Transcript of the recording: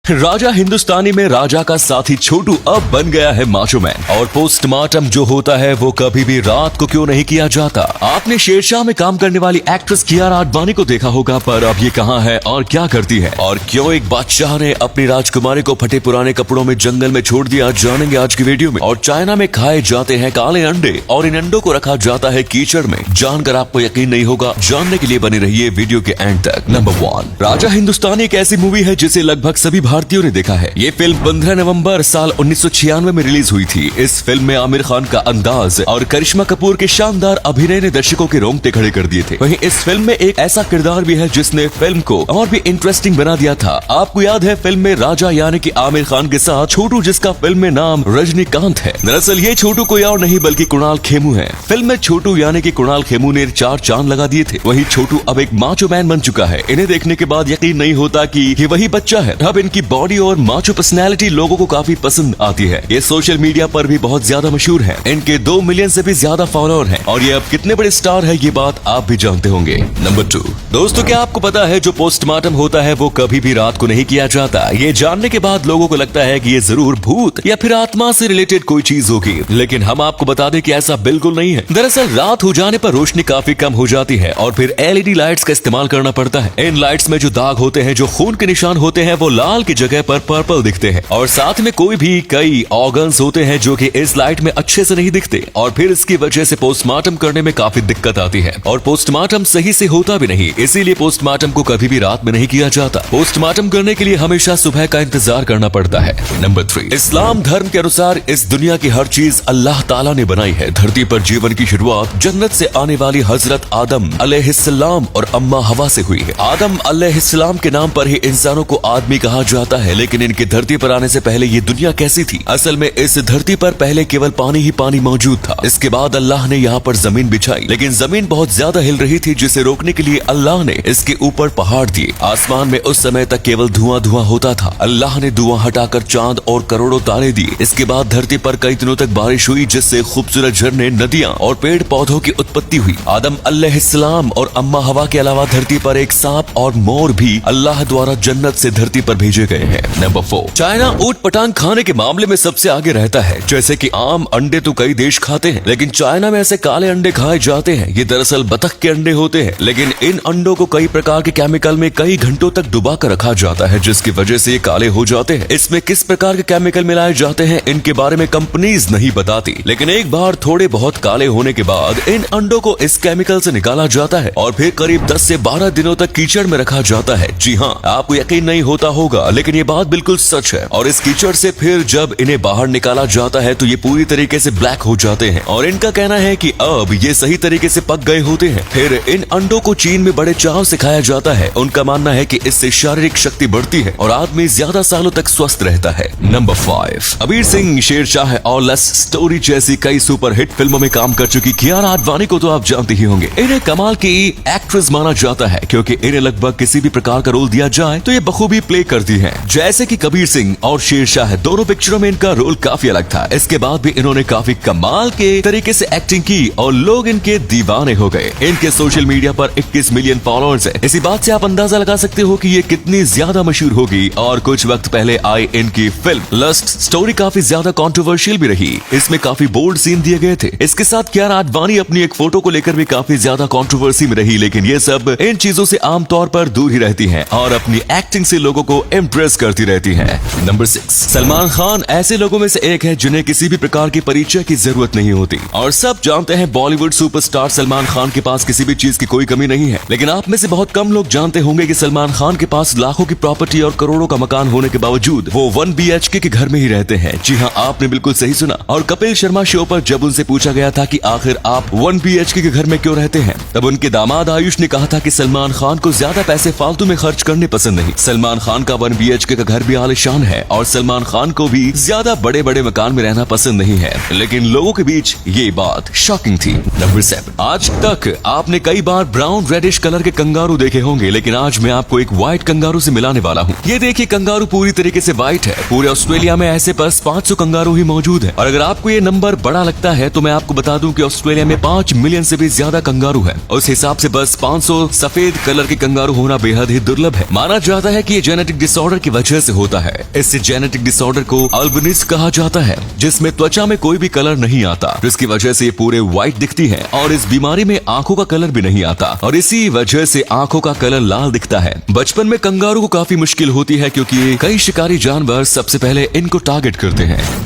राजा हिंदुस्तानी में राजा का साथी छोटू अब बन गया है माचो मैन। और पोस्टमार्टम जो होता है वो कभी भी रात को क्यों नहीं किया जाता। आपने शेरशाह में काम करने वाली एक्ट्रेस कियारा आडवाणी को देखा होगा, पर अब ये कहाँ है और क्या करती है, और क्यों एक बादशाह ने अपनी राजकुमारी को फटे पुराने कपड़ों में जंगल में छोड़ दिया, जानेंगे आज की वीडियो में। और चाइना में खाए जाते हैं काले अंडे और इन अंडों को रखा जाता है कीचड़ में, जानकर आपको यकीन नहीं होगा। जानने के लिए बनी रहिए वीडियो के एंड तक। नंबर 1, राजा हिंदुस्तानी एक ऐसी मूवी है जिसे लगभग सभी भारतीयों ने देखा है। ये फिल्म 15 नवंबर साल 1996 में रिलीज हुई थी। इस फिल्म में आमिर खान का अंदाज और करिश्मा कपूर के शानदार अभिनय ने दर्शकों के रोंगटे खड़े कर दिए थे। वहीं इस फिल्म में एक ऐसा किरदार भी है जिसने फिल्म को और भी इंटरेस्टिंग बना दिया था। आपको याद है फिल्म में राजा यानी कि आमिर खान के साथ छोटू, जिसका फिल्म में नाम रजनीकांत है। दरअसल ये छोटू कोई और नहीं बल्कि कुणाल खेमू है। फिल्म में छोटू यानी कि कुणाल खेमू ने 4 चांद लगा दिए थे। वही छोटू अब एक माचो मैन बन चुका है। इन्हें देखने के बाद यकीन नहीं होता कि ये वही बच्चा है। अब इनकी बॉडी और माचो पर्सनैलिटी लोगों को काफी पसंद आती है। ये सोशल मीडिया पर भी बहुत ज्यादा मशहूर है। इनके 2 मिलियन से भी ज्यादा फॉलोअर हैं और ये अब कितने बड़े स्टार है ये बात आप भी जानते होंगे। नंबर 2, दोस्तों क्या आपको पता है जो पोस्टमार्टम होता है वो कभी भी रात को नहीं किया जाता। ये जानने के बाद लोगों को लगता है कि ये जरूर भूत या फिर आत्मा से रिलेटेड कोई चीज होगी, लेकिन हम आपको बता दें कि ऐसा बिल्कुल नहीं है। दरअसल रात हो जाने पर रोशनी काफी कम हो जाती है और फिर LED लाइट्स का इस्तेमाल करना पड़ता है। इन लाइट्स में जो दाग होते हैं, जो खून के निशान होते हैं, वो लाल की जगह पर पर्पल दिखते हैं और साथ में कोई भी कई ऑर्गन्स होते हैं जो कि इस लाइट में अच्छे से नहीं दिखते और फिर इसकी वजह से पोस्टमार्टम करने में काफी दिक्कत आती है और पोस्टमार्टम सही से होता भी नहीं। इसीलिए पोस्टमार्टम को कभी भी रात में नहीं किया जाता। पोस्टमार्टम करने के लिए हमेशा सुबह का इंतजार करना पड़ता है। नंबर 3, इस्लाम धर्म के अनुसार इस दुनिया की हर चीज अल्लाह ताला ने बनाई है। धरती पर जीवन की शुरुआत जन्नत से आने वाली हजरत आदम अलैहिस्सलाम और अम्मा हवा से हुई है। आदम अलैहिस्सलाम के नाम पर ही इंसानों को आदमी कहा जाता है, लेकिन इनके धरती पर आने से पहले ये दुनिया कैसी थी? असल में इस धरती पर पहले केवल पानी ही पानी मौजूद था। इसके बाद अल्लाह ने यहाँ पर जमीन बिछाई, लेकिन जमीन बहुत ज्यादा हिल रही थी, जिसे रोकने के लिए अल्लाह ने इसके ऊपर पहाड़ दिए। आसमान में उस समय तक केवल धुआं धुआं होता था। अल्लाह ने धुआं हटाकर चांद और करोड़ों तारे दिए। इसके बाद धरती पर कई दिनों तक बारिश हुई, जिससे खूबसूरत झरने, नदियां और पेड़ पौधों की उत्पत्ति हुई। आदम अलैहिस्सलाम और अम्मा हवा के अलावा धरती पर एक सांप और मोर भी अल्लाह द्वारा जन्नत से धरती पर भेजे गए हैं। नंबर 4, चाइना ऊट पटांग खाने के मामले में सबसे आगे रहता है। जैसे कि आम अंडे तो कई देश खाते हैं, लेकिन चाइना में ऐसे काले अंडे खाए जाते हैं। ये दरअसल बतख के अंडे होते हैं, लेकिन इन अंडों को कई प्रकार के केमिकल में कई घंटों तक डुबा कर रखा जाता है, जिसकी वजह से ये काले हो जाते हैं। इसमें किस प्रकार के केमिकल मिलाए जाते हैं इनके बारे में कंपनीज नहीं बताती, लेकिन एक बार थोड़े बहुत काले होने के बाद इन अंडों को इस केमिकल से निकाला जाता है और फिर करीब 10 से 12 दिनों तक कीचड़ में रखा जाता है। जी हाँ, आपको यकीन नहीं होता होगा, लेकिन ये बात बिल्कुल सच है। और इस कीचड़ से फिर जब इन्हें बाहर निकाला जाता है तो ये पूरी तरीके से ब्लैक हो जाते हैं और इनका कहना है कि अब ये सही तरीके से पक गए होते हैं। फिर इन अंडों को चीन में बड़े चाव से खाया जाता है। उनका मानना है कि इससे शारीरिक शक्ति बढ़ती है और आदमी ज्यादा सालों तक स्वस्थ रहता है। नंबर 5, कबीर सिंह, शेरशाह और लव स्टोरी जैसी कई सुपरहिट फिल्मों में काम कर चुकी कियारा आडवाणी को तो आप जानते ही होंगे। इन्हें कमाल की एक्ट्रेस माना जाता है, क्योंकि इन्हें लगभग किसी भी प्रकार का रोल दिया जाए तो ये बखूबी प्ले करती हैं। जैसे कि कबीर सिंह और शेरशाह, दोनों पिक्चरों में इनका रोल काफी अलग था। इसके बाद भी इन्होंने काफी कमाल के तरीके से एक्टिंग की और लोग इनके दीवाने हो गए। इनके सोशल मीडिया पर 21 मिलियन फॉलोअर्स हैं। इसी बात से आप अंदाजा लगा सकते हो कि ये कितनी ज्यादा मशहूर होगी। और कुछ वक्त पहले आई इनकी फिल्म लस्ट स्टोरी काफी ज्यादा कंट्रोवर्शियल भी रही। इसमें काफी बोल्ड सीन दिए गए थे। इसके साथ कियारा आडवाणी अपनी एक फोटो को लेकर भी काफी ज्यादा कंट्रोवर्सी में रही, लेकिन ये सब इन चीजों से आमतौर पर दूर ही रहती हैं और अपनी एक्टिंग से लोगों को इम्प्रेस करती रहती हैं। नंबर 6, सलमान खान ऐसे लोगों में से एक है जिन्हें किसी भी प्रकार की परिचय की जरूरत नहीं होती और सब जानते हैं बॉलीवुड सुपरस्टार सलमान खान के पास किसी भी चीज की कोई कमी नहीं है। लेकिन आप में से बहुत कम लोग जानते होंगे कि सलमान खान के पास लाखों की प्रॉपर्टी और करोड़ों का मकान होने के बावजूद वो 1 BHK के घर में ही रहते हैं। जी हाँ, आपने बिल्कुल सही सुना। और कपिल शर्मा शो पर जब उनसे पूछा गया था कि आखिर आप 1 BHK के घर में क्यों रहते हैं, तब उनके दामाद आयुष ने कहा था कि सलमान खान को ज्यादा पैसे फालतू में खर्च करने पसंद नहीं। सलमान खान का 1 BHK का घर भी आलीशान है और सलमान खान को भी ज्यादा बड़े बड़े मकान में रहना पसंद नहीं है, लेकिन लोगों के बीच ये बात शॉकिंग थी। नंबर 7, आज तक आपने कई बार ब्राउन रेडिश कलर के कंगारू देखे होंगे, लेकिन आज मैं आपको एक व्हाइट कंगारू से मिलाने वाला हूँ। ये देखिए, कंगारू पूरी तरीके से व्हाइट है। पूरे ऑस्ट्रेलिया में ऐसे बस 500 कंगारू ही मौजूद है। और अगर आपको ये नंबर बड़ा लगता है तो मैं आपको बता दूं कि ऑस्ट्रेलिया में 5 मिलियन से भी ज्यादा कंगारू है। उस हिसाब से बस 500 सफेद कलर के कंगारू होना बेहद ही दुर्लभ है। माना जाता है कि ये जेनेटिक डिसऑर्डर डिसऑर्डर की वजह से होता है। इस जेनेटिक डिसऑर्डर को अल्बिनिज्म कहा जाता है, जिसमें त्वचा में कोई भी कलर नहीं आता, जिसकी वजह से ये पूरे व्हाइट दिखती है। और इस बीमारी में आंखों का कलर भी नहीं आता और इसी वजह से आंखों का कलर लाल दिखता है। बचपन में कंगारू को काफी मुश्किल होती है क्योंकि कई शिकारी जानवर सबसे पहले इनको टारगेट करते हैं।